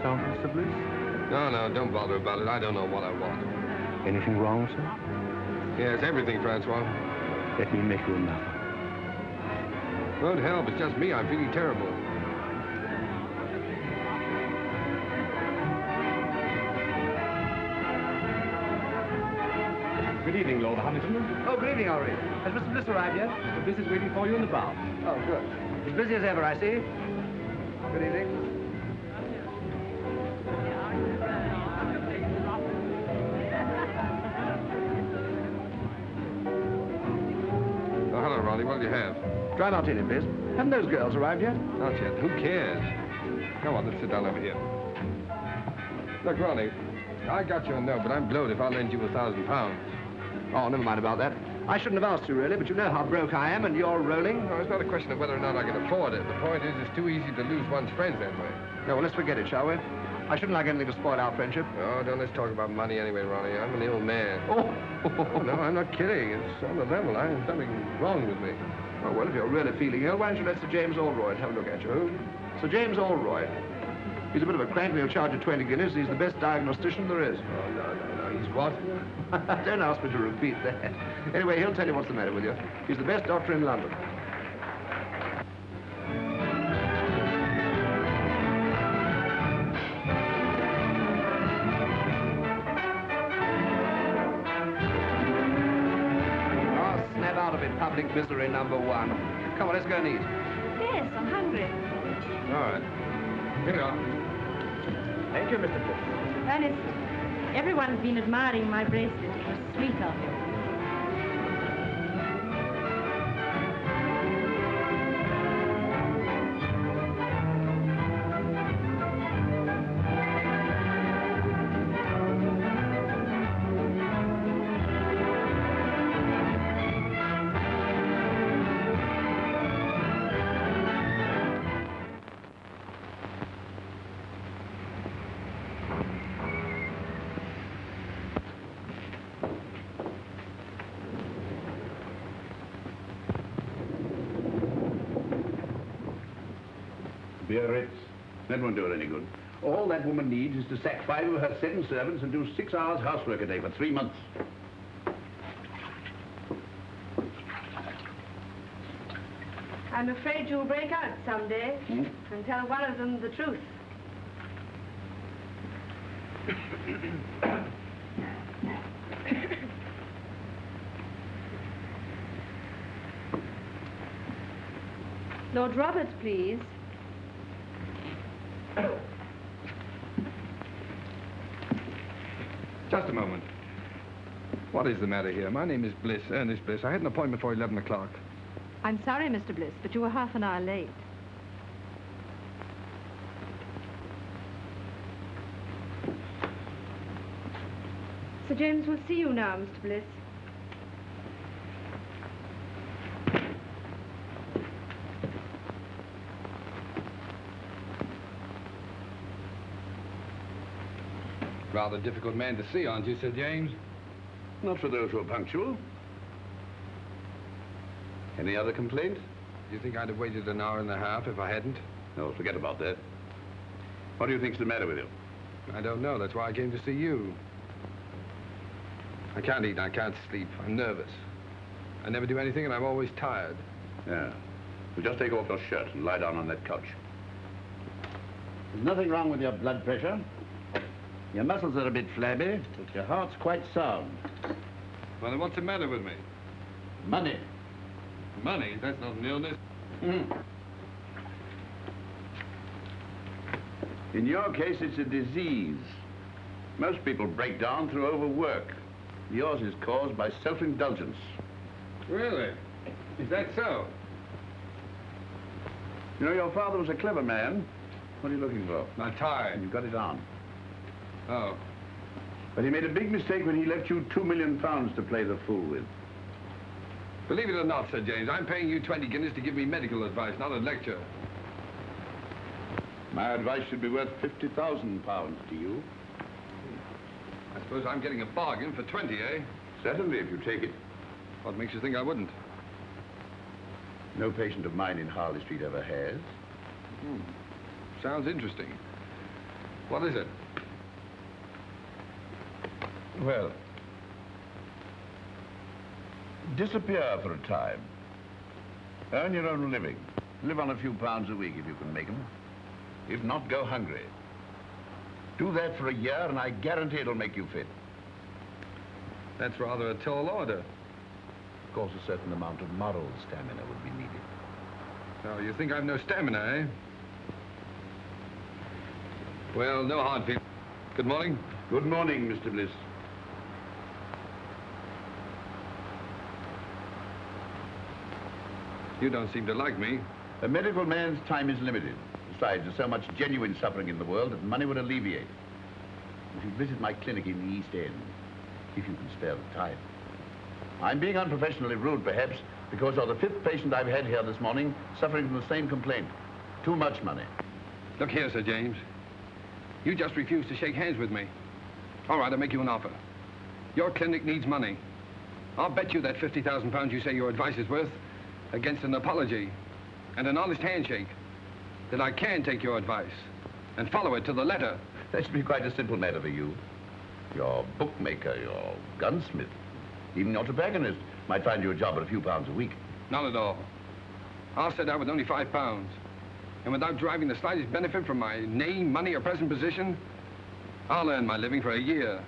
something, Mr. Bliss? No, don't bother about it. I don't know what I want. Anything wrong, sir? Yes, everything, Francois. Let me make you an offer. Won't help. It's just me. I'm feeling terrible. Good evening, Lord Hamilton. Oh, good evening, Henri. Has Mr. Bliss arrived yet? Mr. Bliss is waiting for you in the bar. Oh, good. As busy as ever, I see. Good evening. Oh, hello, Ronnie. What'll you have? Dry martini, please. Haven't those girls arrived yet? Not yet. Who cares? Come on, let's sit down over here. Look, Ronnie, I got your note, but I'm blowed if I'll lend you £1,000. Oh, never mind about that. I shouldn't have asked you, really, but you know how broke I am, and you're rolling. No, it's not a question of whether or not I can afford it. The point is, it's too easy to lose one's friends that way. No, well, let's forget it, shall we? I shouldn't like anything to spoil our friendship. Oh, don't let's talk about money anyway, Ronnie. I'm an ill man. Oh! No, I'm not kidding. It's on the level. There's something wrong with me. Oh, well, if you're really feeling ill, why don't you let Sir James Allroyd have a look at you? Who? Sir James Allroyd. He's a bit of a crank, and he'll charge you 20 guineas. He's the best diagnostician there is. Oh, no. He's what? Don't ask me to repeat that. Anyway, he'll tell you what's the matter with you. He's the best doctor in London. Oh, snap out of it, public misery number one. Come on, let's go and eat. Yes, I'm hungry. All right. Here we are. Thank you, Mr. Bliss. Ernest, everyone's been admiring my bracelet. It was sweet of you. Biarritz. That won't do her any good. All that woman needs is to sack 5 of her 7 servants and do 6 hours housework a day for 3 months. I'm afraid you'll break out someday and tell one of them the truth. Lord Robert, please. Just a moment. What is the matter here? My name is Bliss, Ernest Bliss. I had an appointment for 11 o'clock. I'm sorry, Mr. Bliss, but you were half an hour late. Sir James will see you now, Mr. Bliss. Rather difficult man to see, aren't you, Sir James? Not for those who are punctual. Any other complaint? Do you think I'd have waited an hour and a half if I hadn't? No, forget about that. What do you think's the matter with you? I don't know. That's why I came to see you. I can't eat. I can't sleep. I'm nervous. I never do anything, and I'm always tired. Yeah. Well, just take off your shirt and lie down on that couch. There's nothing wrong with your blood pressure. Your muscles are a bit flabby, but your heart's quite sound. Well, then what's the matter with me? Money. Money? That's not an illness. In your case, it's a disease. Most people break down through overwork. Yours is caused by self-indulgence. Really? Is that so? You know, your father was a clever man. What are you looking for? My tie. You've got it on. Oh. But he made a big mistake when he left you £2 million to play the fool with. Believe it or not, Sir James, I'm paying you 20 guineas to give me medical advice, not a lecture. My advice should be worth £50,000 to you. I suppose I'm getting a bargain for 20, eh? Certainly, if you take it. What makes you think I wouldn't? No patient of mine in Harley Street ever has. Sounds interesting. What is it? Well, disappear for a time. Earn your own living. Live on a few pounds a week if you can make them. If not, go hungry. Do that for a year and I guarantee it'll make you fit. That's rather a tall order. Of course, a certain amount of moral stamina would be needed. Oh, you think I've no stamina, eh? Well, no hard feelings. Good morning. Good morning, Mr. Bliss. You don't seem to like me. A medical man's time is limited. Besides, there's so much genuine suffering in the world that money would alleviate. If you visit my clinic in the East End, if you can spare the time. I'm being unprofessionally rude, perhaps, because you're the 5th patient I've had here this morning suffering from the same complaint. Too much money. Look here, Sir James. You just refused to shake hands with me. All right, I'll make you an offer. Your clinic needs money. I'll bet you that 50,000 pounds you say your advice is worth against an apology and an honest handshake that I can take your advice and follow it to the letter. That should be quite a simple matter for you. Your bookmaker, your gunsmith, even your tobacconist might find you a job at a few pounds a week. Not at all. I'll set out with only £5. And without deriving the slightest benefit from my name, money, or present position, I'll earn my living for a year.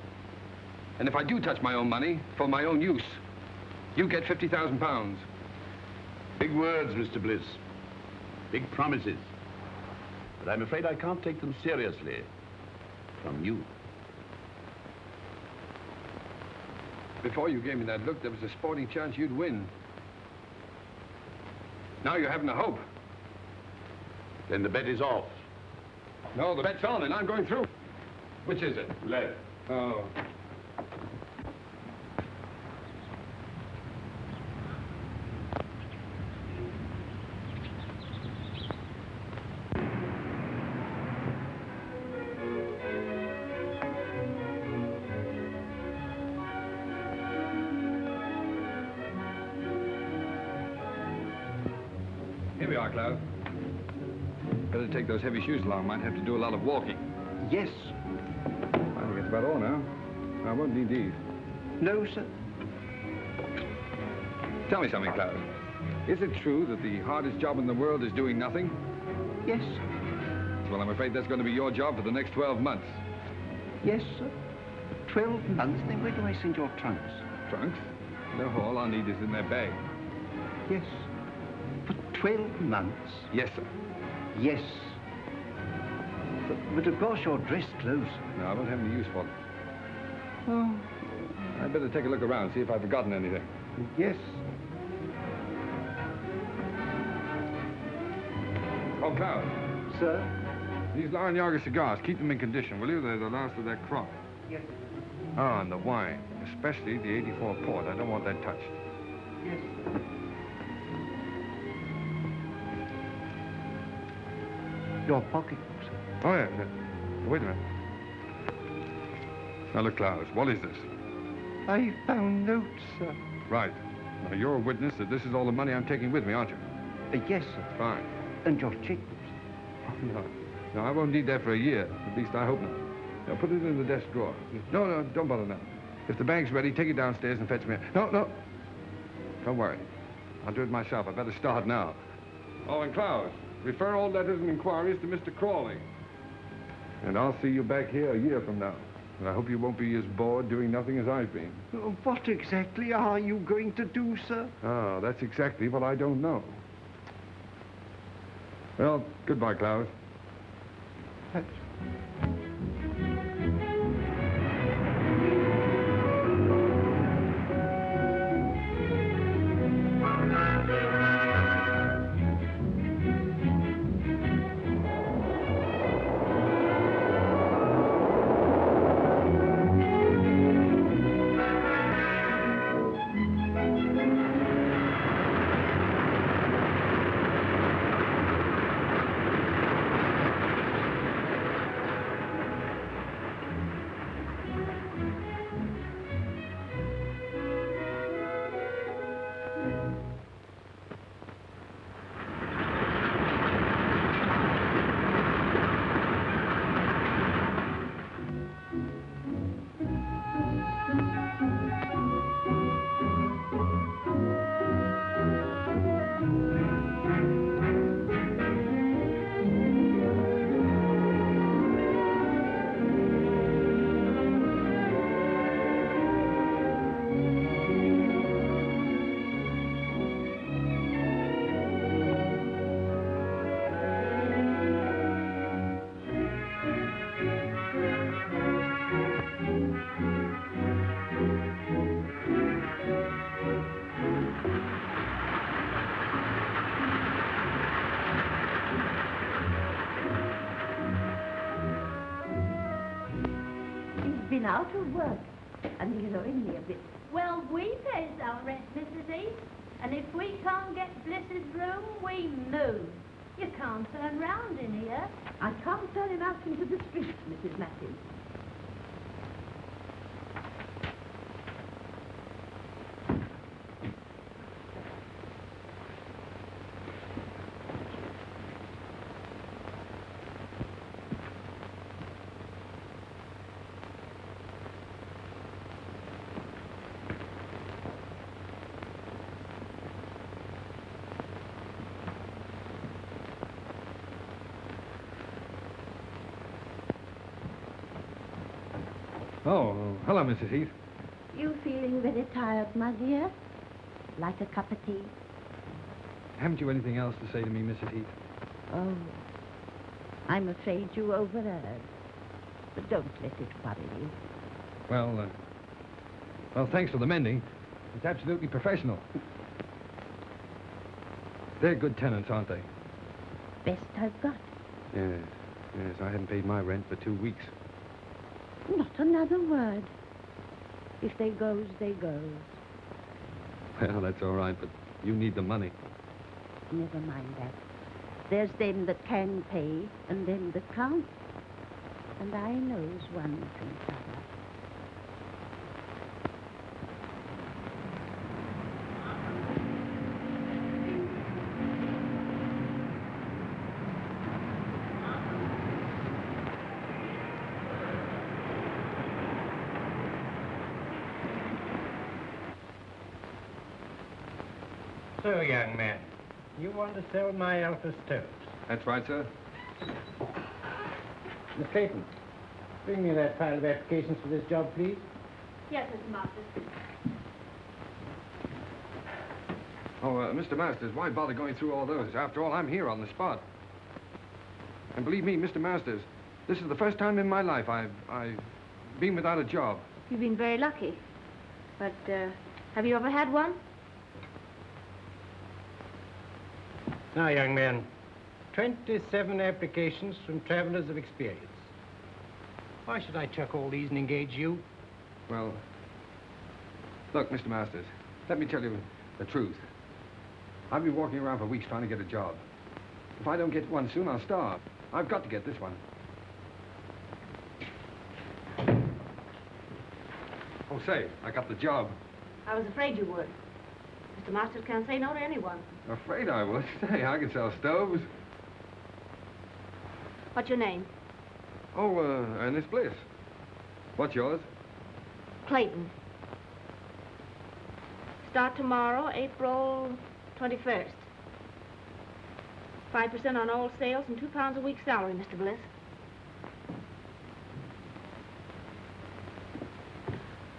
And if I do touch my own money for my own use, you get £50,000. Big words, Mr. Bliss. Big promises. But I'm afraid I can't take them seriously from you. Before you gave me that look, there was a sporting chance you'd win. Now you're having a hope. Then the bet is off. No, the bet's on, and I'm going through. Which is it? Left. Oh. Here we are, Cloud. Better take those heavy shoes along. Might have to do a lot of walking. Yes. I think that's about all now. I won't need these. No, sir. Tell me something, Cloud. Is it true that the hardest job in the world is doing nothing? Yes. Well, I'm afraid that's going to be your job for the next 12 months. Yes, sir. 12 months? Then where do I send your trunks? Trunks? No, all I need is in their bag. Yes. For 12 months? Yes, sir. Yes. But of course you're dress clothes. No, I won't have any use for them. Oh, I'd better take a look around, see if I've forgotten anything. yes. Oh, Cloud, Sir? these Laranaga cigars, keep them in condition, will you? They're the last of that crop. Yes. Oh, and the wine, especially the 84 port. I don't want that touched. Yes. Your pocketbook, sir. Oh, yeah. Wait a minute. Now, look, Cloud, what is this? I found notes, sir. Right. Now, you're a witness that this is all the money I'm taking with me, aren't you? Yes, sir. Fine. And your checkbooks. Oh, no. No, I won't need that for a year. At least I hope not. Now, put it in the desk drawer. No, don't bother now. If the bag's ready, take it downstairs and fetch me. No. Don't worry. I'll do it myself. I better start now. Oh, and Cloud, refer all letters and inquiries to Mr. Crawley. And I'll see you back here a year from now. And I hope you won't be as bored doing nothing as I've been. What exactly are you going to do, sir? Oh, that's exactly what I don't know. Well, goodbye, Cloud. been out of work, and he's owing me a bit. Well, we pays our rent, Mrs. East. And if we can't get Bliss's room, we move. You can't turn round in here. I can't turn him out into the street, Mrs. Matthews. Oh, hello, Mrs. Heath. You feeling very tired, my dear? Like a cup of tea? Haven't you anything else to say to me, Mrs. Heath? Oh, I'm afraid you overheard. But don't let it worry you. Well, thanks for the mending. It's absolutely professional. They're good tenants, aren't they? Best I've got. Yes, yes. I haven't paid my rent for 2 weeks. Not another word. If they goes, they goes. Well, that's all right, but you need the money. Never mind that. There's them that can pay and them that can't. And I knows one from t'other. So, young man, you want to sell my Alpha stoves? That's right, sir. Miss Clayton, bring me that pile of applications for this job, please. Yes, Mr. Masters. Oh, Mr. Masters, why bother going through all those? After all, I'm here on the spot. And believe me, Mr. Masters, this is the first time in my life I've been without a job. You've been very lucky. But, have you ever had one? Now, young man, 27 applications from travelers of experience. Why should I chuck all these and engage you? Well, look, Mr. Masters, let me tell you the truth. I've been walking around for weeks trying to get a job. If I don't get one soon, I'll starve. I've got to get this one. Oh, say, I got the job. I was afraid you would. Mr. Masters can't say no to anyone. Afraid I would. Say, I can sell stoves. What's your name? Oh, Ernest Bliss. What's yours? Clayton. Start tomorrow, April 21st. 5% on all sales and £2 a week salary, Mr. Bliss.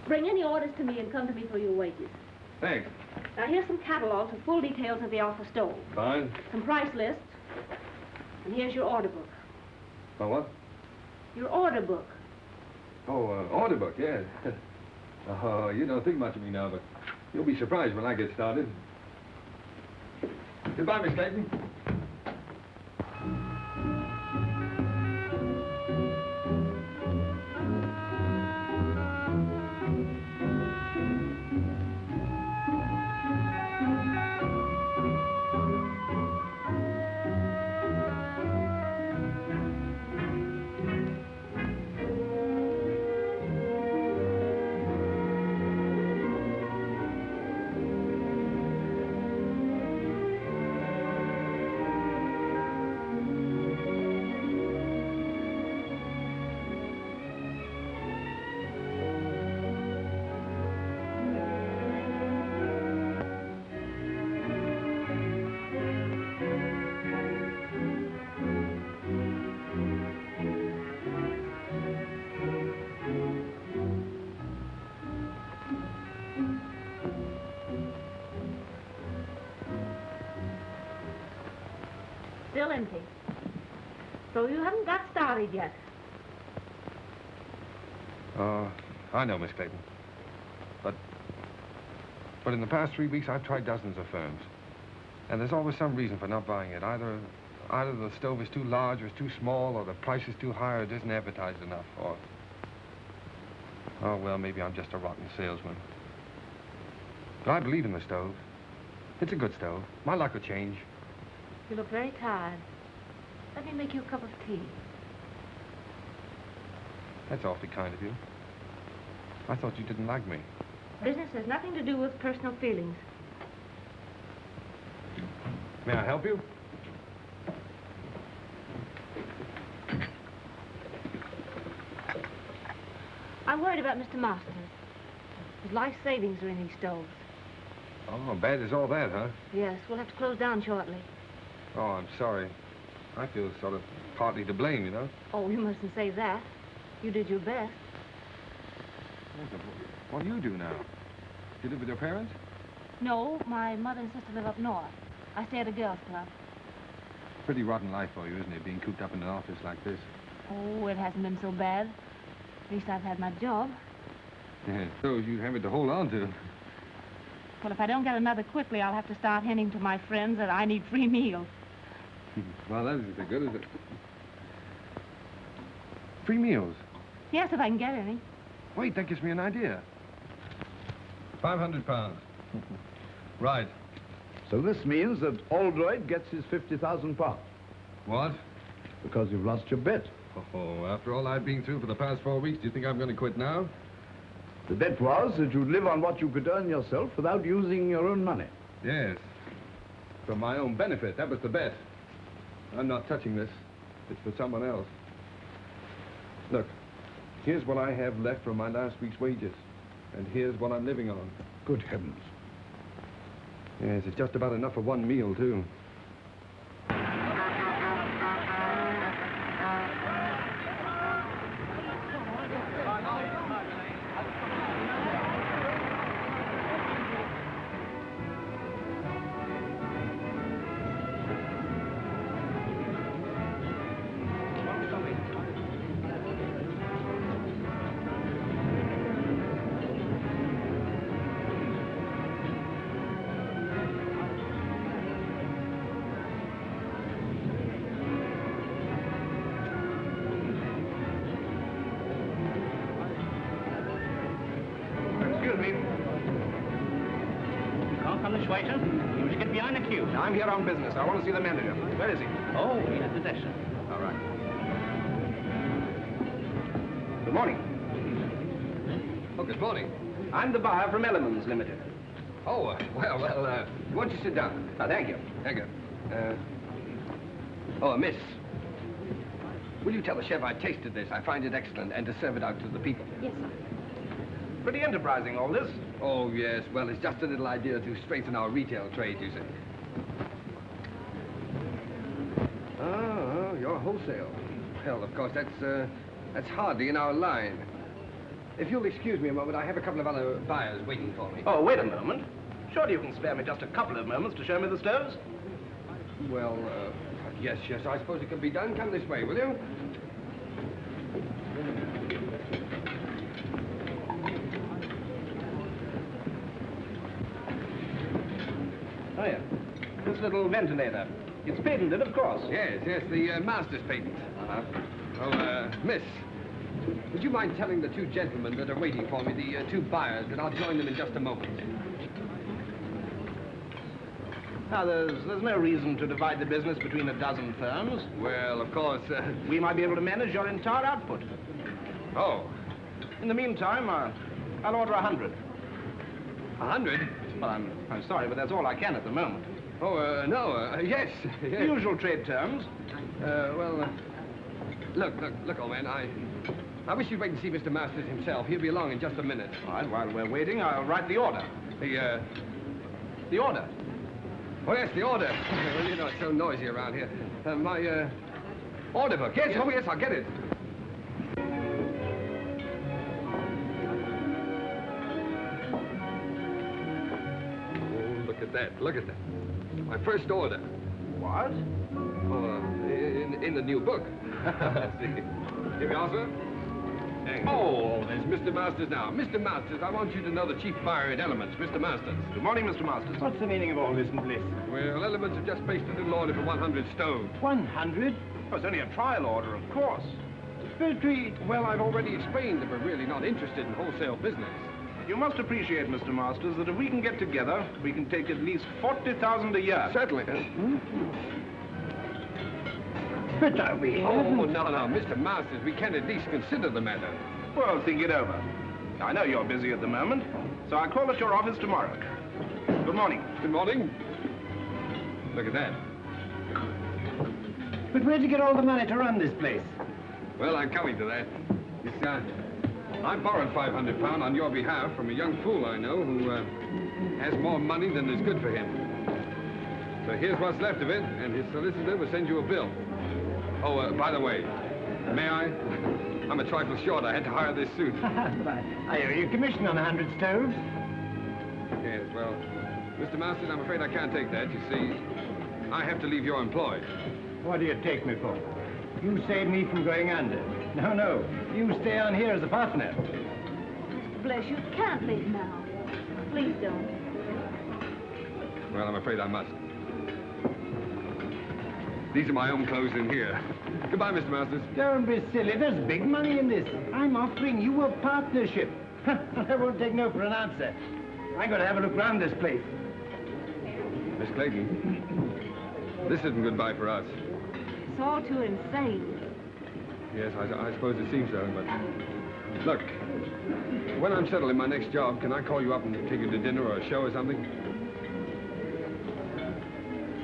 Bring any orders to me and come to me for your wages. Thanks. Now, here's some catalogs with full details of the Alpha stove. Fine. Some price lists. And here's your order book. Oh, what? Your order book. Oh, order book, yes. Oh, you don't think much of me now, but you'll be surprised when I get started. Goodbye, Miss Clayton. Still empty. So you haven't got started yet. I know, Miss Clayton. But in the past 3 weeks, I've tried dozens of firms. And there's always some reason for not buying it. Either the stove is too large or it's too small, or the price is too high, or it isn't advertised enough, or... Oh, well, maybe I'm just a rotten salesman. But I believe in the stove. It's a good stove. My luck will change. You look very tired. Let me make you a cup of tea. That's awfully kind of you. I thought you didn't like me. Business has nothing to do with personal feelings. May I help you? I'm worried about Mr. Masters. His life savings are in these stoves. Oh, bad as all that, huh? Yes, we'll have to close down shortly. Oh, I'm sorry. I feel sort of partly to blame, you know? Oh, you mustn't say that. You did your best. What do you do now? You live with your parents? No, my mother and sister live up north. I stay at a girls' club. Pretty rotten life for you, isn't it, being cooped up in an office like this? Oh, it hasn't been so bad. At least I've had my job. Yeah, those you having to hold on to. Well, if I don't get another quickly, I'll have to start hinting to my friends that I need free meals. Well, that isn't good, is it? Free meals? Yes, if I can get any. Wait, that gives me an idea. 500 pounds. Right. So this means that Aldroyd gets his 50,000 pounds. What? Because you've lost your bet. Oh, after all I've been through for the past 4 weeks, do you think I'm going to quit now? The bet was that you'd live on what you could earn yourself without using your own money. Yes. For my own benefit, that was the bet. I'm not touching this. It's for someone else. Look, here's what I have left from my last week's wages. And here's what I'm living on. Good heavens. Yes, it's just about enough for one meal, too. I'm here on business. I want to see the manager. Where is he? Oh, he's at the desk, sir. All right. Good morning. Oh, good morning. I'm the buyer from Elements Limited. Oh, well, why don't you sit down? Oh, thank you. Thank you. Miss. Will you tell the chef I tasted this? I find it excellent, and to serve it out to the people. Yes, sir. Pretty enterprising, all this. Oh, yes. Well, it's just a little idea to strengthen our retail trade, you see. Oh, you're wholesale. Well, of course, that's hardly in our line. If you'll excuse me a moment, I have a couple of other buyers waiting for me. Oh, wait a moment. Surely you can spare me just a couple of moments to show me the stoves? Well, yes, I suppose it can be done. Come this way, will you? Oh, yeah. This little ventilator. It's patented, of course. Yes, the master's patent. Uh-huh. Oh, miss, would you mind telling the two gentlemen that are waiting for me, the two buyers, that I'll join them in just a moment? Now, there's no reason to divide the business between a dozen firms. Well, of course, We might be able to manage your entire output. Oh, In the meantime, I'll order 100. 100? Well, I'm sorry, but that's all I can at the moment. Oh, no, yes. The usual trade terms. Look, old man, I wish you'd wait and see Mr. Masters himself. He'll be along in just a minute. All right, while we're waiting, I'll write the order. The order? Oh, yes, the order. Well, you know, it's so noisy around here. My order book. Yes, oh, yes, I'll get it. Oh, look at that. My first order. What? Oh, in the new book. Here we are, sir. Oh, there's Mr. Masters now. Mr. Masters, I want you to know the chief buyer at Elements, Mr. Masters. Good morning, Mr. Masters. What's the meaning of all this, Bliss? Well, Elements have just placed a little order for 100 stoves. 100? Oh, it's only a trial order, of course. treat. Well, I've already explained that we're really not interested in wholesale business. You must appreciate, Mr. Masters, that if we can get together, we can take at least 40,000 a year. Certainly. But are we? Oh, no, Mr. Masters, we can at least consider the matter. Well, think it over. I know you're busy at the moment, so I'll call at your office tomorrow. Good morning. Good morning. Look at that. But where'd you get all the money to run this place? Well, I'm coming to that. You see, I borrowed £500 on your behalf from a young fool I know who has more money than is good for him. So here's what's left of it, and his solicitor will send you a bill. Oh, by the way, may I? I'm a trifle short. I had to hire this suit. I owe you commission on 100 stoves. Yes, well, Mr. Masters, I'm afraid I can't take that. You see, I have to leave your employ. What do you take me for? You saved me from going under. No, you stay on here as a partner. Mr. Bliss, you can't leave now. Please don't. Well, I'm afraid I must. These are my own clothes in here. Goodbye, Mr. Masters. Don't be silly. There's big money in this. I'm offering you a partnership. I won't take no for an answer. I'm going to have a look round this place. Miss Clayton, this isn't goodbye for us. It's all too insane. Yes, I suppose it seems so, but... Look, when I'm settled in my next job, can I call you up and take you to dinner or a show or something?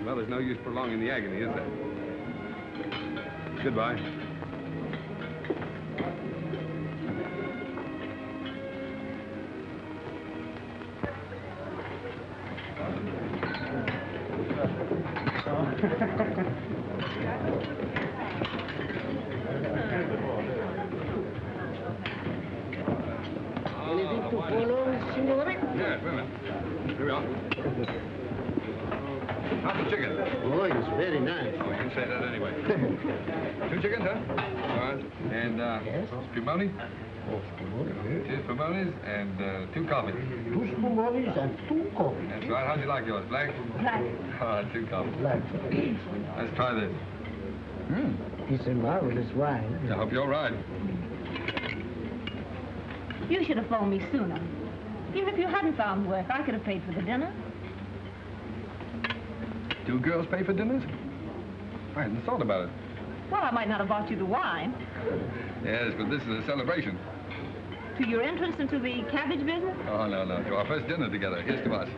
Well, there's no use prolonging the agony, is there? Goodbye. Anything to follow, signore? Yes, wait a minute. Here we are. How's the chicken? Oh, it's very nice. Oh, you can say that anyway. 2 chickens, huh? All right. And, Yes? spumoni? Oh, spumoni. 2 spumonis and 2 coffees. 2 spumonis and 2 coffees. That's right. How'd you like yours? Black? Black. All right, 2 coffees. Black. Let's try this. It's a marvelous wine. I hope you're right. You should have phoned me sooner. Even if you hadn't found work, I could have paid for the dinner. 2 girls pay for dinners? I hadn't thought about it. Well, I might not have bought you the wine. Yes, but this is a celebration. To your entrance into the cabbage business? Oh, no. To our first dinner together. Here's to us.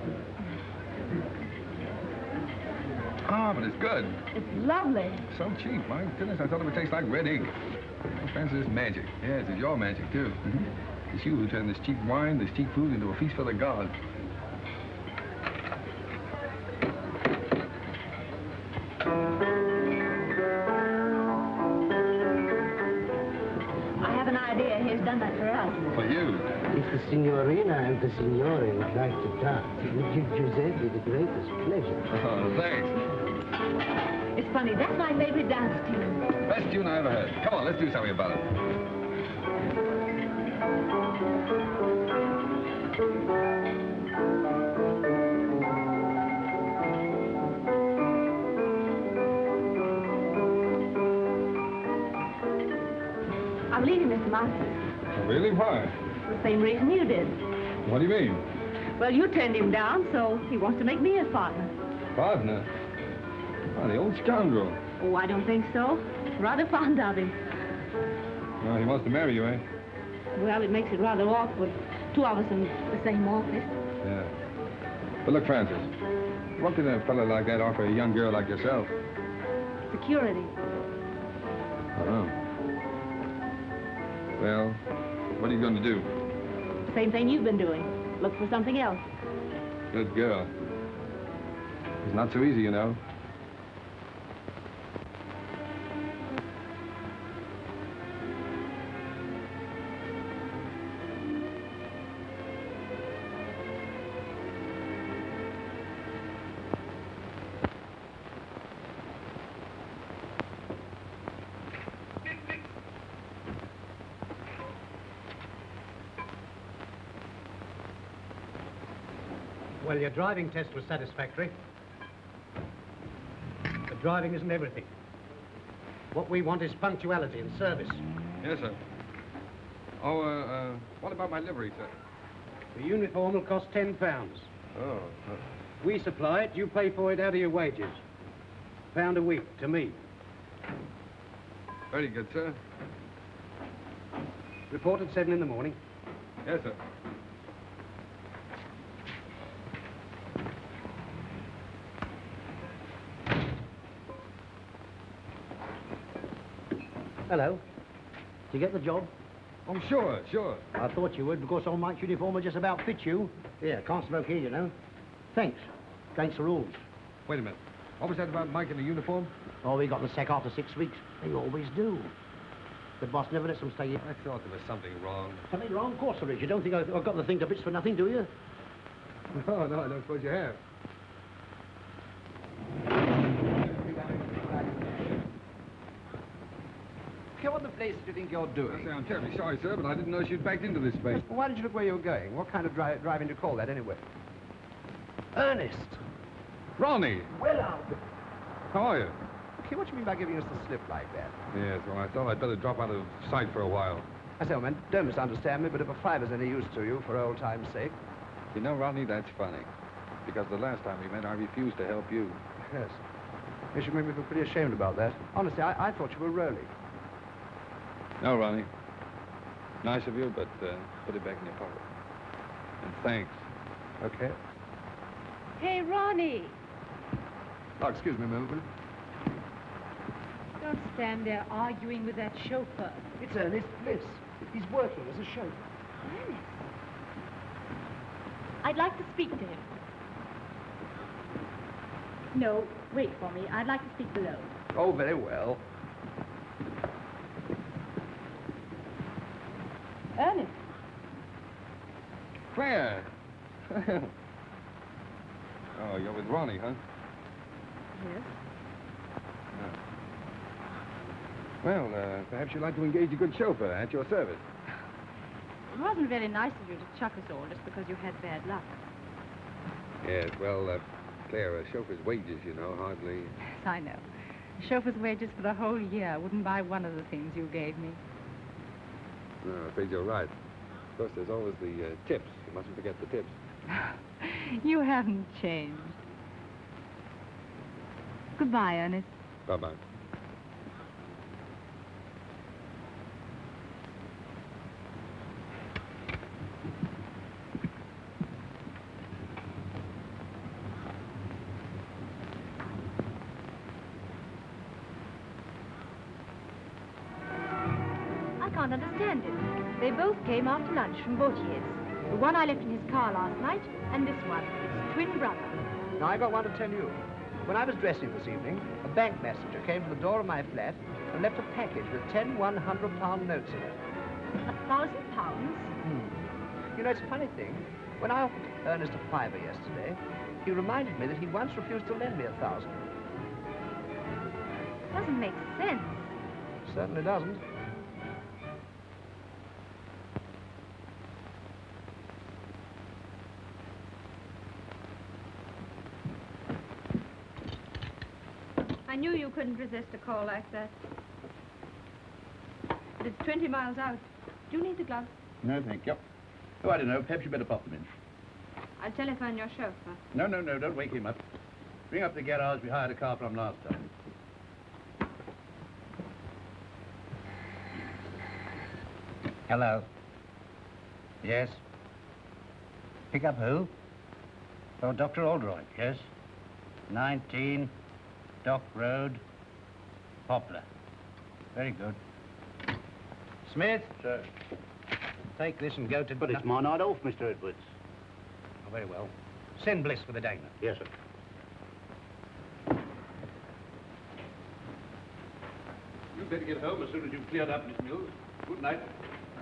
Ah, but it's good. It's lovely. So cheap. My goodness, I thought it would taste like red ink. Oh, Francis, it's magic. Yes, it's your magic, too. It's you who turned this cheap wine, this cheap food into a feast for the gods. I have an idea. He's done that for us. For you. If the signorina and the signore would like to dance, it would give Giuseppe the greatest pleasure. Oh, thanks. It's funny. That's my favorite dance tune. Best tune I ever heard. Come on, let's do something about it. I'm leaving, Mr. Masters. Oh, really? Why? For the same reason you did. What do you mean? Well, you turned him down, so he wants to make me his partner. Partner? Oh, the old scoundrel. Oh, I don't think so. Rather fond of him. Well, he wants to marry you, eh? Well, it makes it rather awkward. 2 of us in the same office. Yeah. But look, Francis, what can a fellow like that offer a young girl like yourself? Security. Oh. Well, what are you going to do? Same thing you've been doing. Look for something else. Good girl. It's not so easy, you know. Well, your driving test was satisfactory. But driving isn't everything. What we want is punctuality and service. Yes, sir. Oh, what about my livery, sir? The uniform will cost £10. Oh, We supply it, you pay for it out of your wages. £1 a week to me. very good, sir. Report at 7 in the morning. Yes, sir. Hello. Did you get the job? Oh, sure, sure. I thought you would, because old Mike's uniform will just about fit you. Yeah, can't smoke here, you know. Thanks. Against the rules. Wait a minute. What was that about Mike in the uniform? Oh, we got the sack after 6 weeks. They always do. The boss never lets them stay here. I thought there was something wrong. Something wrong? Of course there is. You don't think I've got the thing to bits for nothing, do you? No, no, I don't suppose you have. What the place do you think you're doing? I say, I'm terribly sorry, sir, but I didn't know she'd backed into this space. Well, why did you look where you were going? What kind of driving do you call that, anyway? Ernest! Ronnie! Well, I'll be... How are you? Okay, what do you mean by giving us the slip like that? Yes, well, I thought I'd better drop out of sight for a while. I say, man, don't misunderstand me, but if a fiver's any use to you, for old time's sake... You know, Ronnie, that's funny. Because the last time we met, I refused to help you. Yes. You should make me feel pretty ashamed about that. Honestly, I thought you were rolling. No, Ronnie. Nice of you, but put it back in your pocket. And thanks. Okay. Hey, Ronnie. Oh, excuse me a moment, will you? Don't stand there arguing with that chauffeur. It's Ernest Bliss. He's working as a chauffeur. Ernest. I'd like to speak to him. No, wait for me. I'd like to speak below. Oh, very well. Ernest. Claire! Oh, you're with Ronnie, huh? Yes. Well, perhaps you'd like to engage a good chauffeur at your service. It wasn't very nice of you to chuck us all just because you had bad luck. Yes, well, Claire, a chauffeur's wages, you know, hardly... Yes, I know. A chauffeur's wages for the whole year wouldn't buy one of the things you gave me. No, I'm afraid you're right. Of course, there's always the tips. You mustn't forget the tips. You haven't changed. Goodbye, Ernest. Bye-bye. I can't understand it. They both came after lunch from Bautier's. The one I left in his car last night, and this one, his twin brother. Now, I got one to tell you. When I was dressing this evening, a bank messenger came to the door of my flat and left a package with 10 £100 notes in it. £1,000? You know, it's a funny thing. When I offered Ernest a fiver yesterday, he reminded me that he once refused to lend me 1,000. Doesn't make sense. Certainly doesn't. I knew you couldn't resist a call like that. But it's 20 miles out. Do you need the gloves? No, thank you. Oh, I don't know. Perhaps you better pop them in. I'll telephone your chauffeur. No, don't wake him up. Ring up the garage we hired a car from last time. Hello. Yes? Pick up who? Oh, Dr. Oldroyd, yes? 19 Dock Road, Poplar. Very good. Smith? Sir. Take this and go to... But it's my night off, Mr. Edwards. Oh, very well. Send Bliss for the Dagner. Yes, sir. You'd better get home as soon as you've cleared up, Miss Mills. Good night.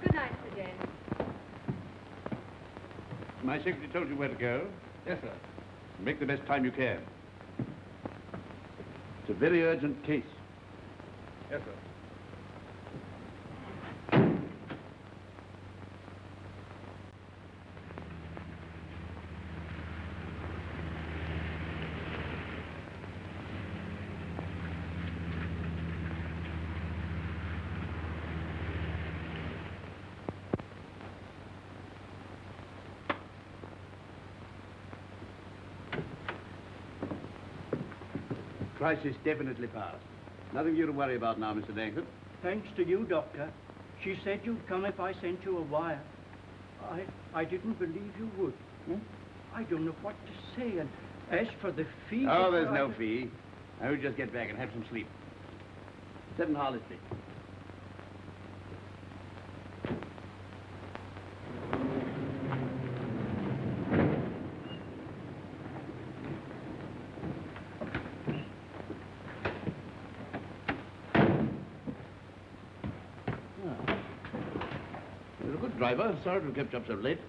Good night, Sir James. My secretary told you where to go. Yes, sir. Make the best time you can. It's a very urgent case. Yes, sir. crisis definitely passed. Nothing for you to worry about now, Mr. Dankford. Thanks to you, Doctor. She said you'd come if I sent you a wire. I didn't believe you would. I don't know what to say, and as for the fee... Oh, there's no fee. I will just get back and have some sleep. 7 Harley Street. You're a good driver. Sorry to have kept you up so late.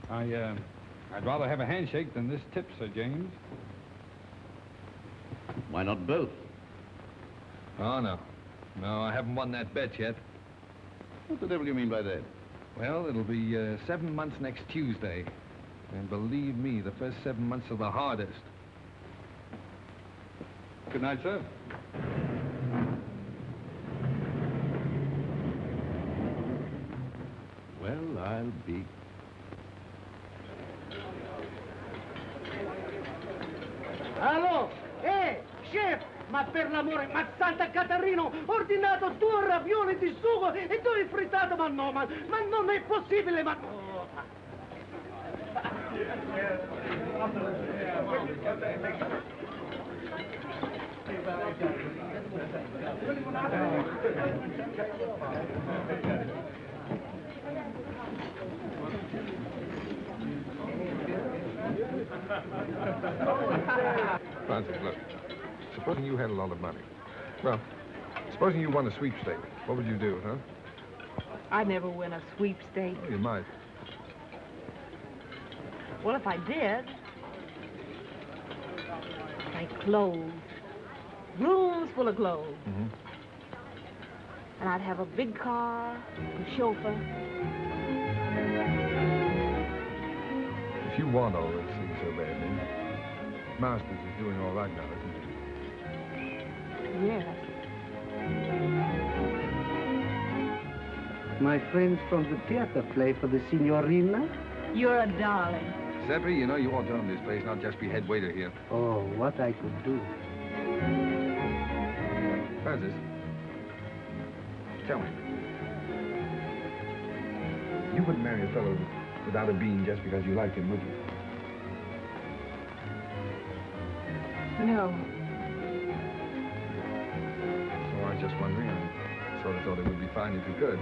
I'd rather have a handshake than this tip, Sir James. Why not both? Oh, no. No, I haven't won that bet yet. What the devil do you mean by that? Well, it'll be 7 months next Tuesday. And believe me, the first 7 months are the hardest. Good night, sir. Well, I'll be... Allo? Chef! Ma per l'amore, ma Santa Caterino, ho ordinato 2 ravioli di sugo e 2 frittata, ma no, ma non è possibile, ma... Francis, look. Supposing you had a lot of money. Well, supposing you won a sweepstake, what would you do, huh? I'd never win a sweepstake. Well, you might. Well, if I did, like clothes. Rooms full of clothes. Mm-hmm. And I'd have a big car, a chauffeur. If you want all those things so badly, Masters is doing all right now, isn't he? Yes. My friends from the theater play for the signorina? You're a darling. Seppi, you know you ought to own this place, not just be head waiter here. Oh, what I could do. Francis, tell me. You wouldn't marry a fellow without a bean just because you liked him, would you? No. So I was just wondering. I sort of thought it would be fine if you could.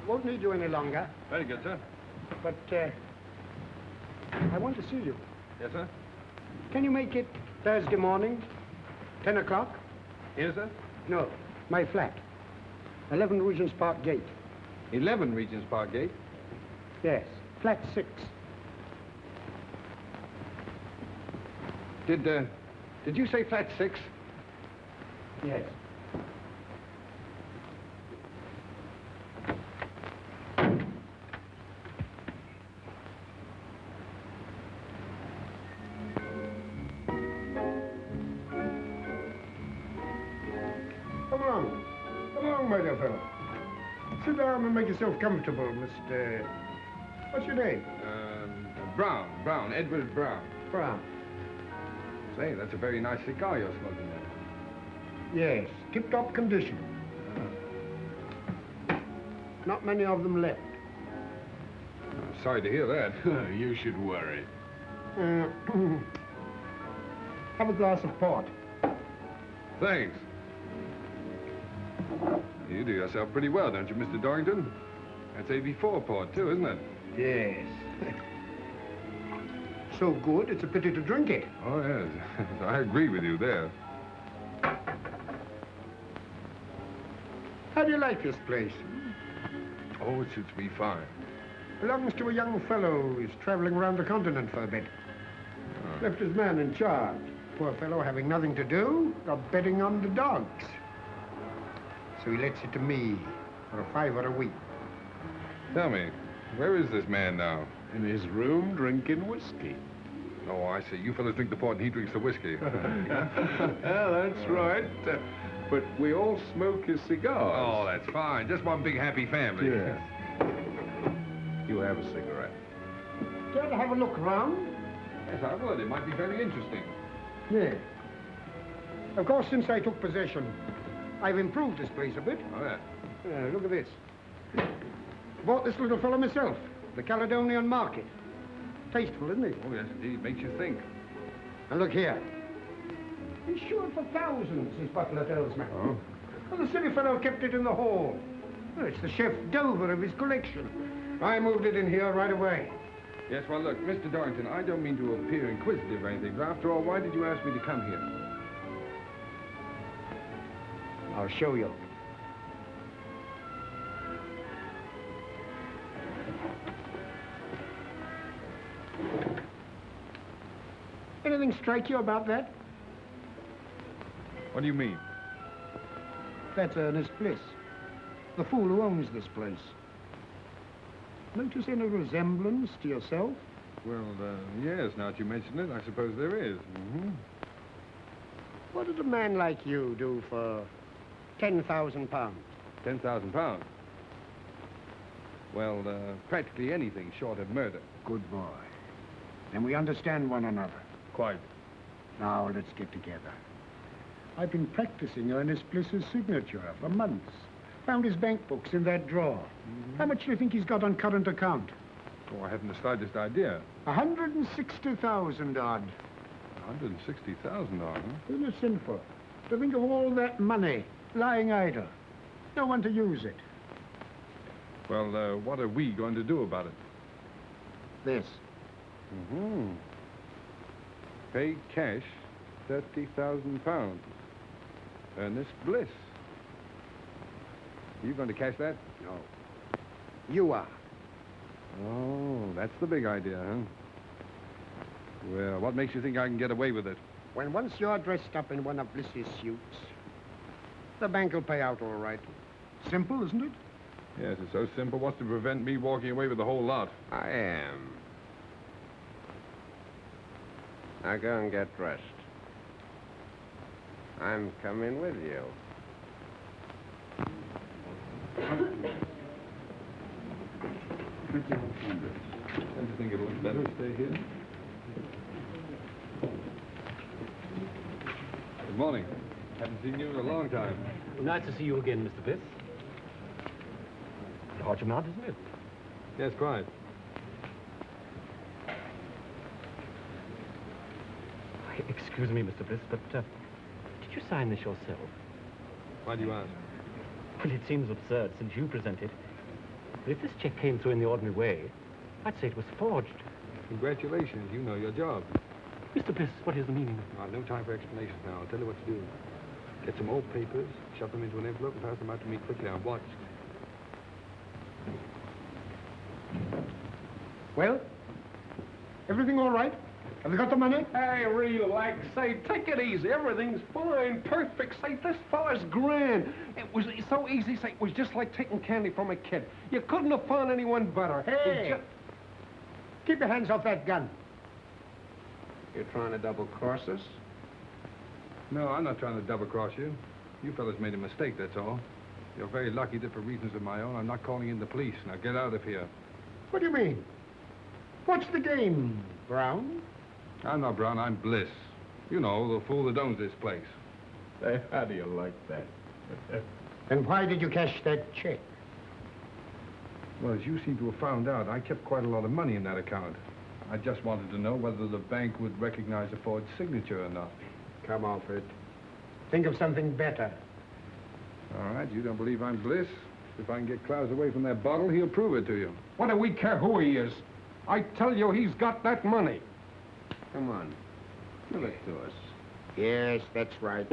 Won't need you any longer, Very good, sir. but I want to see you. Yes, sir? Can you make it Thursday morning, 10 o'clock? Here, sir? No, my flat. 11 Regent's Park Gate. 11 Regent's Park Gate. Yes, flat 6. Did you say flat 6? Yes. Come along, my dear fellow. Sit down and make yourself comfortable, Mr... What's your name? Brown, Edward Brown. Brown. Say, that's a very nice cigar you're smoking there. Yes, tip-top condition. Not many of them left. Sorry to hear that. You should worry. Have a glass of port. Thanks. You do yourself pretty well, don't you, Mr. Dorrington? That's AB4 port, too, isn't it? Yes. So good, it's a pity to drink it. Oh, yes. I agree with you there. How do you like this place? Oh, it suits me fine. Belongs to a young fellow who's traveling around the continent for a bit. Left his man in charge. Poor fellow having nothing to do, got betting on the dogs. So he lets it to me for a $5 a week. Tell me, where is this man now? In his room, drinking whiskey. Oh, I see. You fellas drink the port and he drinks the whiskey. That's right. But we all smoke his cigars. Oh, that's fine. Just one big happy family. Yeah. You have a cigarette. Care to have a look round? Yes, I would. It might be very interesting. Yeah. Of course, since I took possession, I've improved this place a bit. Oh, yeah. Yeah, look at this. Bought this little fellow myself, the Caledonian Market. Tasteful, isn't it? Oh, yes, indeed. Makes you think. And look here. Insured for thousands, his butler tells me. Oh? Well, the silly fellow kept it in the hall. Well, it's the chef d'oeuvre of his collection. I moved it in here right away. Yes, well, look, Mr. Dorrington, I don't mean to appear inquisitive or anything, but after all, why did you ask me to come here? I'll show you. Anything strike you about that? What do you mean? That's Ernest Bliss, the fool who owns this place. Notice any resemblance to yourself? Well, yes, now that you mention it, I suppose there is. Mm-hmm. What did a man like you do for £10,000? £10,000? Well, practically anything short of murder. Good boy. Then we understand one another. Quite. Now, let's get together. I've been practicing Ernest Bliss's signature for months. Found his bank books in that drawer. Mm-hmm. How much do you think he's got on current account? Oh, I haven't the slightest idea. 160,000 odd. 160,000, huh? Isn't it sinful to think of all that money lying idle? No one to use it. Well, what are we going to do about it? This. Mm-hmm. Pay cash £30,000. Ernest Bliss. Are you going to cash that? No. You are. Oh, that's the big idea, huh? Well, what makes you think I can get away with it? When once you're dressed up in one of Bliss's suits, the bank will pay out all right. Simple, isn't it? Yes, it's so simple. What's to prevent me walking away with the whole lot? I am. Now go and get dressed. I'm coming with you. Don't you think it looks better to stay here? Good morning. Haven't seen you in a long time. Nice to see you again, Mr. Bliss. Hot your mouth, isn't it? Yes, quite. Excuse me, Mr. Bliss, but did you sign this yourself? Why do you ask? Well, it seems absurd since you presented. But if this check came through in the ordinary way, I'd say it was forged. Congratulations, you know your job. Mr. Bliss, what is the meaning? No time for explanations now. I'll tell you what to do. Get some old papers, shove them into an envelope, and pass them out to me quickly. I'm watched. Well, everything all right? Have you got the money? Hey, relax. Say, take it easy. Everything's fine, perfect. Say, this fella's grand. It was so easy. Say, it was just like taking candy from a kid. You couldn't have found anyone better. Hey! Keep your hands off that gun. You're trying to double-cross us? No, I'm not trying to double-cross you. You fellas made a mistake, that's all. You're very lucky that for reasons of my own, I'm not calling in the police. Now get out of here. What do you mean? What's the game, Brown? I'm not Brown, I'm Bliss. You know, the fool that owns this place. Say, how do you like that? And why did you cash that check? Well, as you seem to have found out, I kept quite a lot of money in that account. I just wanted to know whether the bank would recognize a forged signature or not. Come off it. Think of something better. All right, you don't believe I'm Bliss? If I can get Klaus away from that bottle, he'll prove it to you. What do we care who he is? I tell you, he's got that money. Come on. Give it to us. Yes, that's right.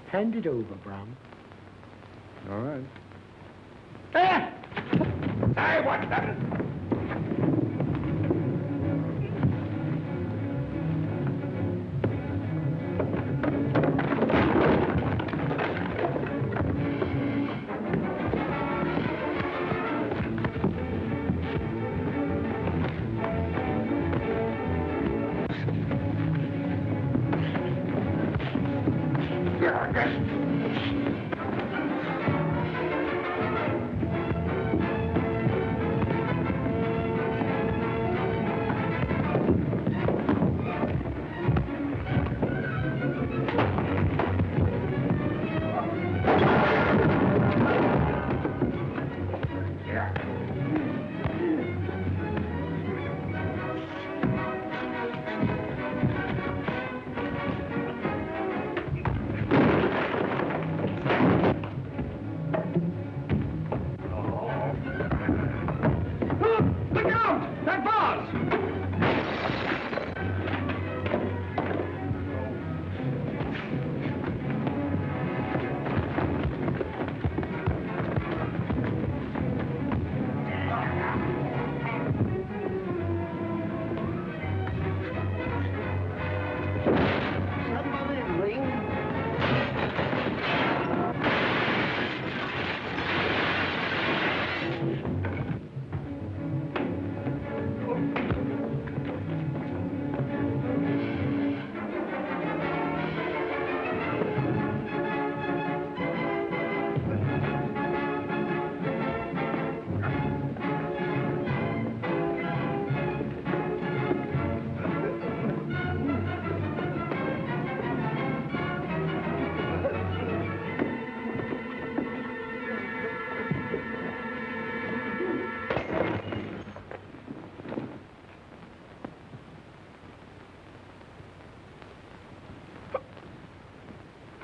Hand it over, Brown. All right. Hey! Hey, what's that?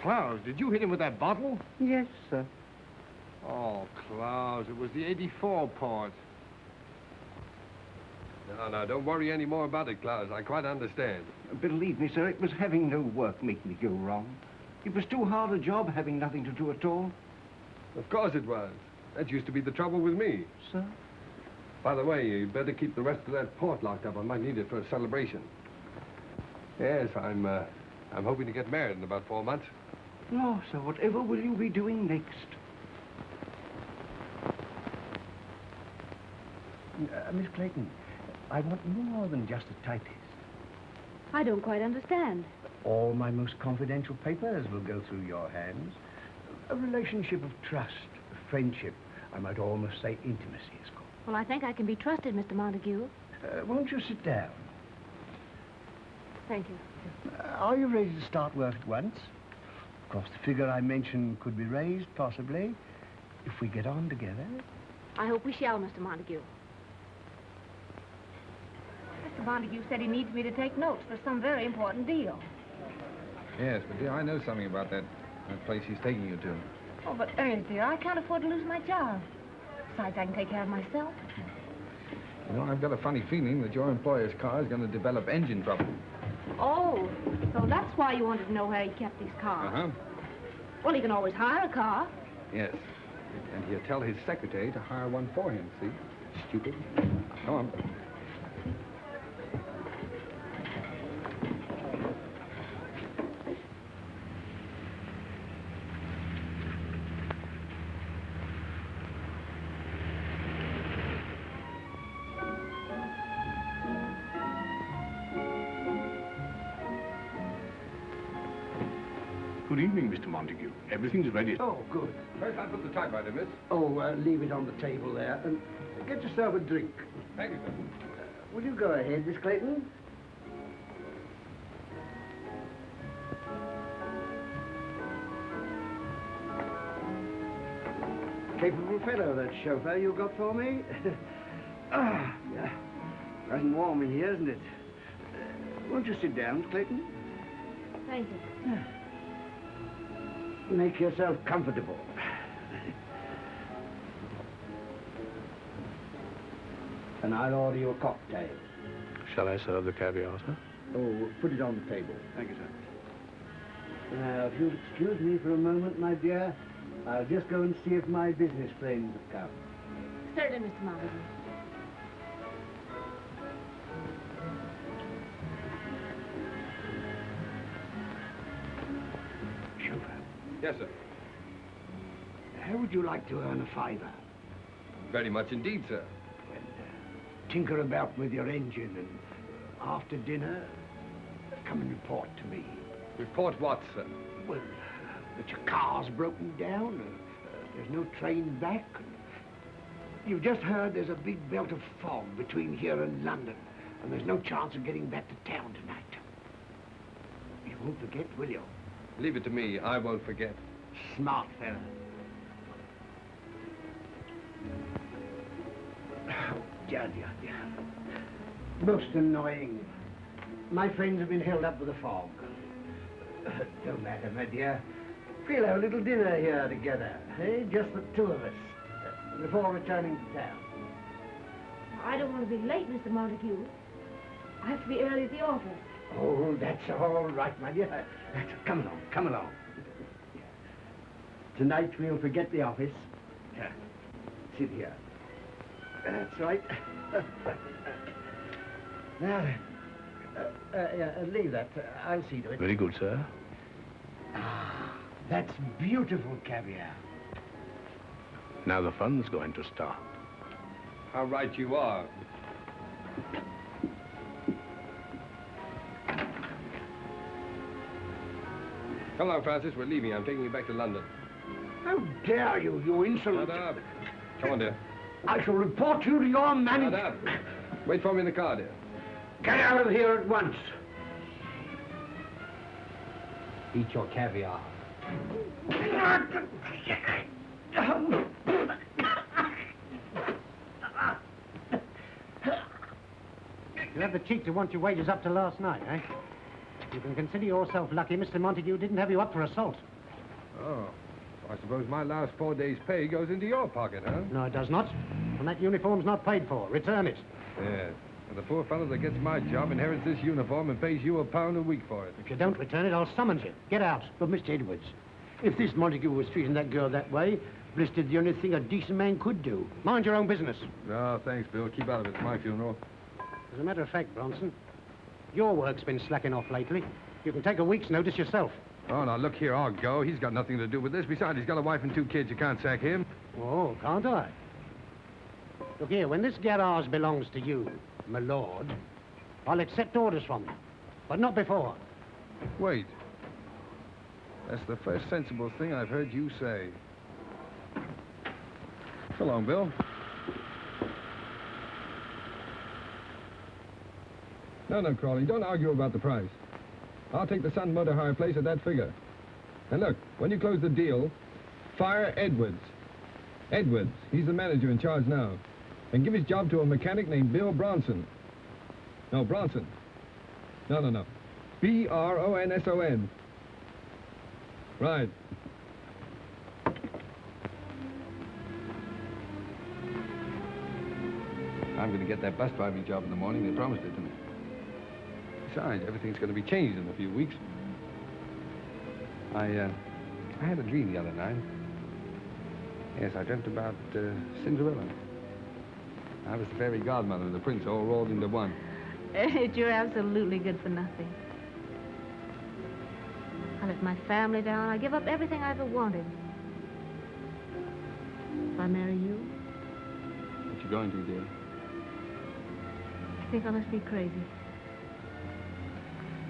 Klaus, did you hit him with that bottle? Yes, sir. Oh, Klaus, it was the 84 part. No, don't worry any more about it, Klaus. I quite understand. Believe me, sir, it was having no work make me go wrong. It was too hard a job having nothing to do at all. Of course it was. That used to be the trouble with me. Sir? By the way, you better keep the rest of that port locked up. I might need it for a celebration. Yes, I'm hoping to get married in about 4 months. Oh, sir, whatever will you be doing next? Miss Clayton, I want more than just a typist. I don't quite understand. All my most confidential papers will go through your hands. A relationship of trust, of friendship, I might almost say intimacy is called. Well, I think I can be trusted, Mr. Montague. Won't you sit down? Thank you. Are you ready to start work at once? Of course, the figure I mentioned could be raised, possibly, if we get on together. I hope we shall, Mr. Montague. Mr. Montague said he needs me to take notes for some very important deal. Yes, but dear, I know something about that place he's taking you to. Oh, but Ernest, dear, I can't afford to lose my job. Besides, I can take care of myself. You know, I've got a funny feeling that your employer's car is going to develop engine trouble. Oh, so that's why you wanted to know where he kept these cars. Uh-huh. Well, he can always hire a car. Yes. And he'll tell his secretary to hire one for him, see? Stupid. Go on. Good evening, Mr. Montague. Everything's ready. Oh, good. First, I'll put the typewriter, miss. Oh, leave it on the table there. And get yourself a drink. Thank you, sir. Will you go ahead, Miss Clayton? Capable fellow, that chauffeur you got for me. Yeah. Nice and warm in here, isn't it? Won't you sit down, Miss Clayton? Thank you. Make yourself comfortable. And I'll order you a cocktail. Shall I serve the caviar, sir? Oh, put it on the table. Thank you, sir. Now, if you'll excuse me for a moment, my dear, I'll just go and see if my business friends have come. Certainly, Mr. Montague. Chauffeur, Yes, sir. how would you like to earn a fiver? Very much indeed, sir. Tinker about with your engine, and after dinner, come and report to me. Report what, sir? Well, that your car's broken down, there's no train back. You've just heard there's a big belt of fog between here and London, and there's no chance of getting back to town tonight. You won't forget, will you? Leave it to me. I won't forget. Smart fella. Oh, dear. Most annoying. My friends have been held up with the fog. Don't matter, my dear. We'll have a little dinner here together, eh? Just the two of us, before returning to town. I don't want to be late, Mr. Montague. I have to be early at the office. Oh, that's all right, my dear. Come along. Tonight we'll forget the office. Sit here. That's right. Now then, leave that. I'll see to it. Very good, sir. That's beautiful caviar. Now the fun's going to start. How right you are. Come on, Francis. We're leaving. I'm taking you back to London. How dare you, you insolent... Shut up. Come on, dear. I shall report you to your manager. Shut up. Wait for me in the car, dear. Get out of here at once. Eat your caviar. You have the cheek to want your wages up to last night, eh? You can consider yourself lucky Mr. Montague didn't have you up for assault. Oh. I suppose my last 4 days' pay goes into your pocket, huh? No, it does not. And that uniform's not paid for. Return it. Yeah. And the poor fellow that gets my job inherits this uniform and pays you £1 a week for it. If you don't return it, I'll summons you. Get out. But, Mr. Edwards, if this Montague was treating that girl that way, Bliss did the only thing a decent man could do. Mind your own business. No, thanks, Bill. Keep out of it. It's my funeral. As a matter of fact, Bronson, your work's been slacking off lately. You can take a week's notice yourself. Oh, now, look here. I'll go. He's got nothing to do with this. Besides, he's got a wife and 2 kids. You can't sack him. Oh, can't I? Look here, when this garage belongs to you, my lord, I'll accept orders from you. But not before. Wait. That's the first sensible thing I've heard you say. So long, Bill. No, Crawley, don't argue about the price. I'll take the Sun Motor Hire place at that figure. And look, when you close the deal, fire Edwards. Edwards, he's the manager in charge now. And give his job to a mechanic named Bill Bronson. No, Bronson. No. B-R-O-N-S-O-N. Right. I'm going to get that bus driving job in the morning. They promised it to me. Besides, everything's going to be changed in a few weeks. I had a dream the other night. Yes, I dreamt about Cinderella. I was the fairy godmother and the prince all rolled into one. You're absolutely good for nothing. I let my family down. I give up everything I ever wanted. If I marry you, What you going to, dear? I think I must be crazy.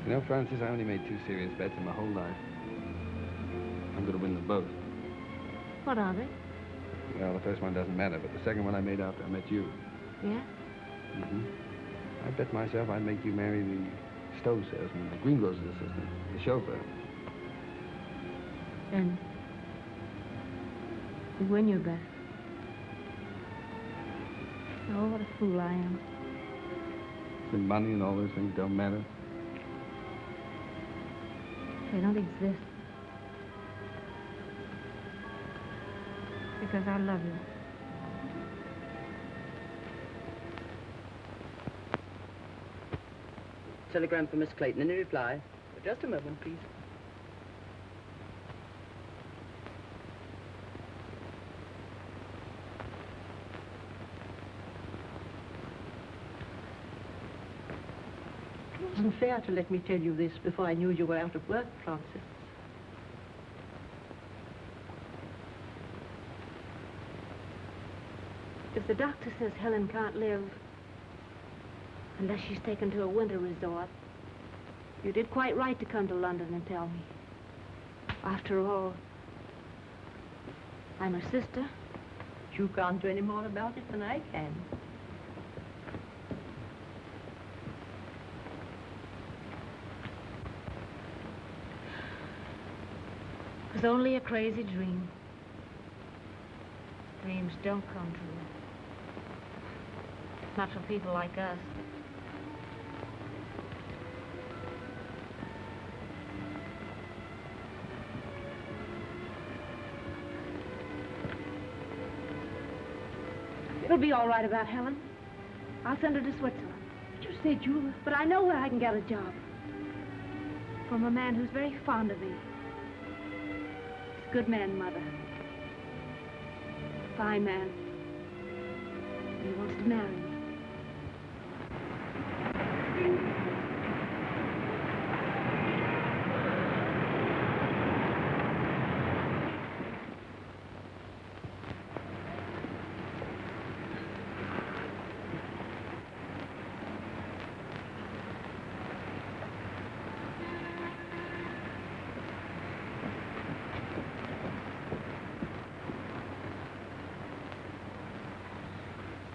You know, Francis, I only made 2 serious bets in my whole life. I'm going to win them both. What are they? Well, the first one doesn't matter, but the second one I made after I met you. Yeah? Mm-hmm. I bet myself I'd make you marry the stove salesman, the greengrocer's assistant, the chauffeur. And you win your bet. Oh, what a fool I am. The money and all those things don't matter. They don't exist. Because I love you. Telegram for Miss Clayton. Any reply? Just a moment, please. It wasn't fair to let me tell you this before I knew you were out of work, Francis. If the doctor says Helen can't live unless she's taken to a winter resort, you did quite right to come to London and tell me. After all, I'm her sister. You can't do any more about it than I can. It was only a crazy dream. Dreams don't come true. Not for people like us. It'll be all right about Helen. I'll send her to Switzerland. But you said you were... But I know where I can get a job. From a man who's very fond of me. He's a good man, Mother. Fine man. He wants to marry me.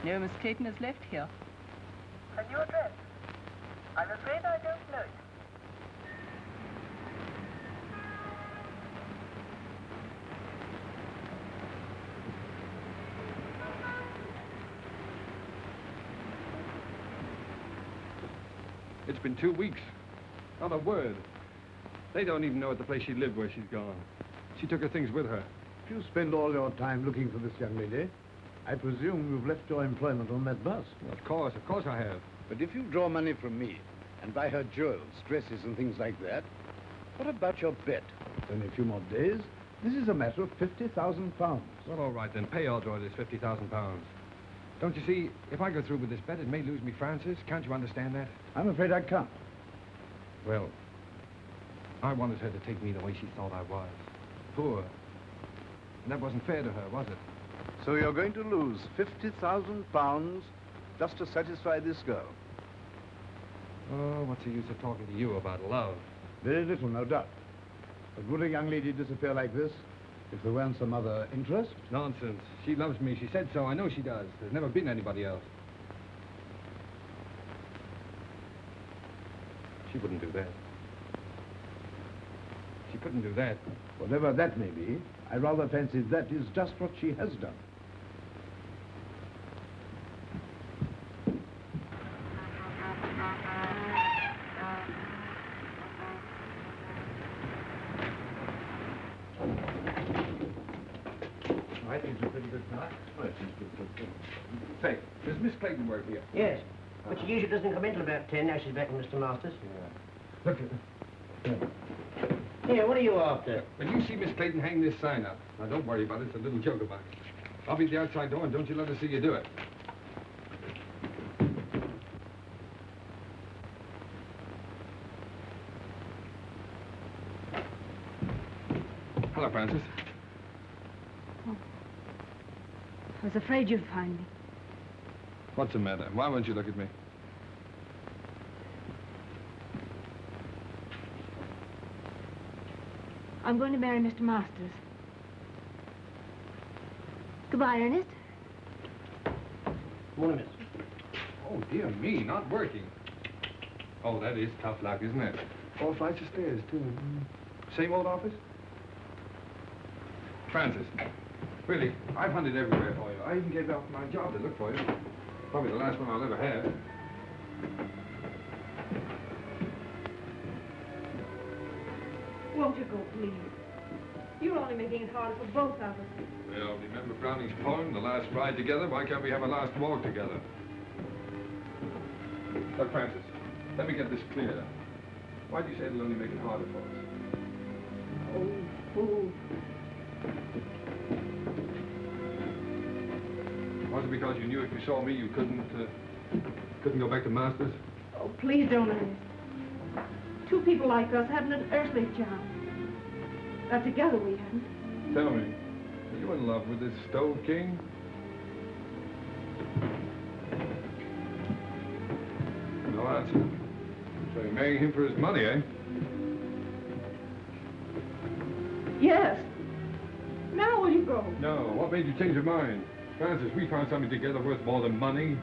No, Miss Clayton has left here. A new address? I'm afraid I don't know it. It's been 2 weeks. Not a word. They don't even know at the place she lived where she's gone. She took her things with her. If you spend all your time looking for this young lady, I presume you've left your employment on that bus. Well, of course I have. But if you draw money from me and buy her jewels, dresses, and things like that, what about your bet? Only a few more days. This is a matter of £50,000. Well, all right, then pay Audroy this £50,000. Don't you see, if I go through with this bet, it may lose me Francis. Can't you understand that? I'm afraid I can't. Well, I wanted her to take me the way she thought I was. Poor. And that wasn't fair to her, was it? So you're going to lose £50,000 just to satisfy this girl? Oh, what's the use of talking to you about love? Very little, no doubt. But would a young lady disappear like this if there weren't some other interest? Nonsense. She loves me. She said so. I know she does. There's never been anybody else. She wouldn't do that. She couldn't do that. Whatever that may be, I rather fancy that is just what she has done. I think it's a pretty good car. Say, does Miss Clayton work here? Yes, but she usually doesn't come in till about 10. Now she's back with Mr. Masters. Look, Here, what are you after? when you see Miss Clayton hang this sign up, now don't worry about it, it's a little joke about it. I'll be at the outside door and don't you let her see you do it. Hello, Francis. I was afraid you'd find me. What's the matter? Why won't you look at me? I'm going to marry Mr. Masters. Goodbye, Ernest. Morning, miss. Oh, dear me, not working. Oh, that is tough luck, isn't it? 4 flights of stairs, too. Same old office? Francis, really, I've hunted everywhere for you. I even gave up my job to look for you. Probably the last one I'll ever have. Won't you go, please? You're only making it harder for both of us. Well, remember Browning's poem, The Last Ride Together? Why can't we have a last walk together? Look, Francis, let me get this clear. Why do you say it'll only make it harder for us? Oh, fool. Was it because you knew if you saw me, you couldn't go back to Masters? Oh, please don't, Ernest. Two people like us haven't an earthly chance. Not together we haven't. Tell me, are you in love with this Stove King? No answer. So you're marrying him for his money, eh? Yes. Now will you go? No. What made you change your mind? Francis, we found something together worth more than money.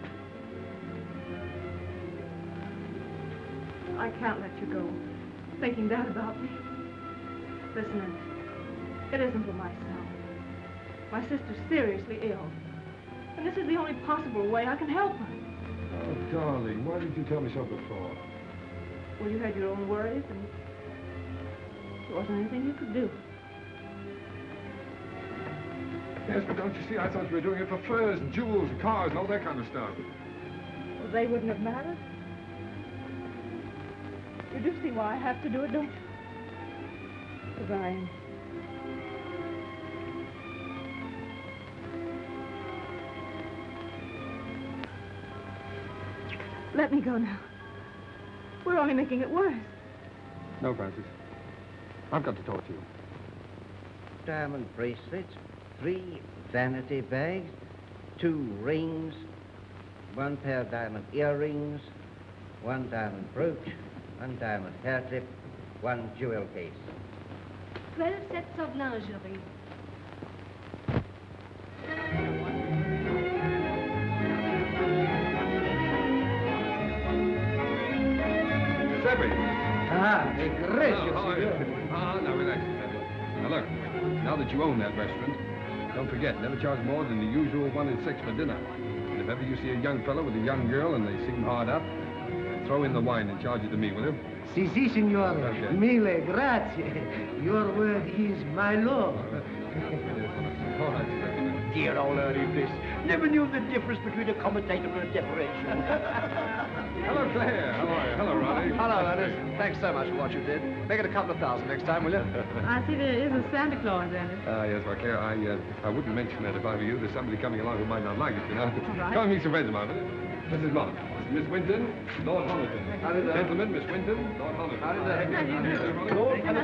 I can't let you go, thinking that about me. Listen, Ernest, it isn't for myself. My sister's seriously ill, and this is the only possible way I can help her. Oh, darling, why didn't you tell me so before? Well, you had your own worries, and there wasn't anything you could do. Yes, but don't you see, I thought you were doing it for furs and jewels and cars and all that kind of stuff. Well, they wouldn't have mattered. You do see why I have to do it, don't you? Goodbye, Ernest. Let me go now. We're only making it worse. No, Francis. I've got to talk to you. Diamond bracelets, 3 vanity bags, 2 rings, 1 pair of diamond earrings, 1 diamond brooch, 1 diamond hair clip, 1 jewel case. 12 sets of lingerie. Giuseppe! Ah, gracious, now relax, Giuseppe. Now look, now that you own that restaurant, don't forget, never charge more than the usual 1 and 6 for dinner. And if ever you see a young fellow with a young girl and they seem hard up, throw in the wine and charge it to me, will you? Si, signore. Okay. Mille grazie. Your word is my law. All right. Dear old Ernie Bliss. Never knew the difference between a commentator and a decoration. Hello, Claire. How are you? Hello, Ronnie. Hello, Ernest. Thanks so much for what you did. Make it a couple of thousand next time, will you? I see there is a Santa Claus, Ernest. Yes, well, Claire, I wouldn't mention that if I were you. There's somebody coming along who might not like it, you know. All right. Come and meet some friends of mine, will you? Mrs. Mott, Miss Winton, Lord Holliton. How do you do? Gentlemen, Miss Winton, Lord Holliton. How do you do? Lord, and the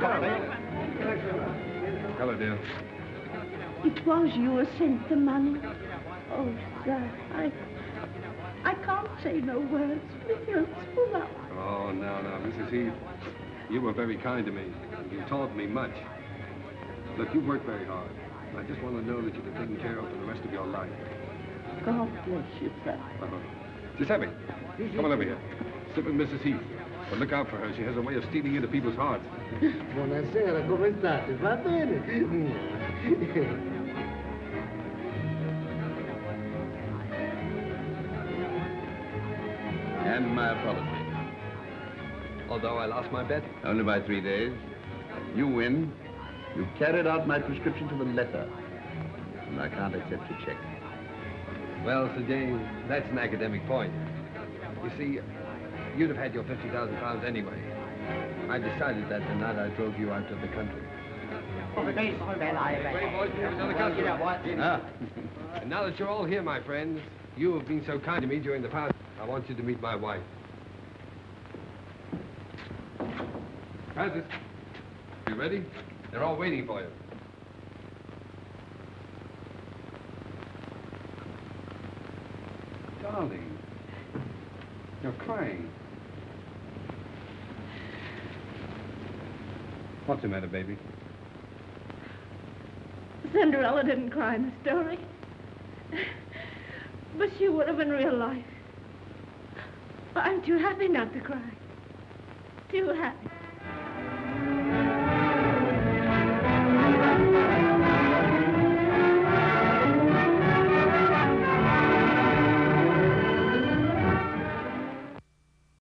Hello, dear. It was you who sent the money. Oh, sir, I can't say no words. Please, pull up. Oh, no, Mrs. Heath. You were very kind to me. You taught me much. Look, you worked very hard. I just want to know that you can taken care of for the rest of your life. God bless you, sir. Giuseppe, come on over here. Sit with Mrs. Heath. But look out for her. She has a way of stealing into people's hearts. Buonasera, come state? Va bene? And my apology. Although I lost my bet. Only by 3 days. You win. You carried out my prescription to the letter. And I can't accept your check. Well, Sir James, that's an academic point. You see, you'd have had your £50,000 anyway. I decided that the night I drove you out to the country. And now that you're all here, my friends, you have been so kind to me during the past, I want you to meet my wife. Francis, you ready? They're all waiting for you. Darling, you're crying. What's the matter, baby? Cinderella didn't cry in the story. But she would have in real life. I'm too happy not to cry. Too happy.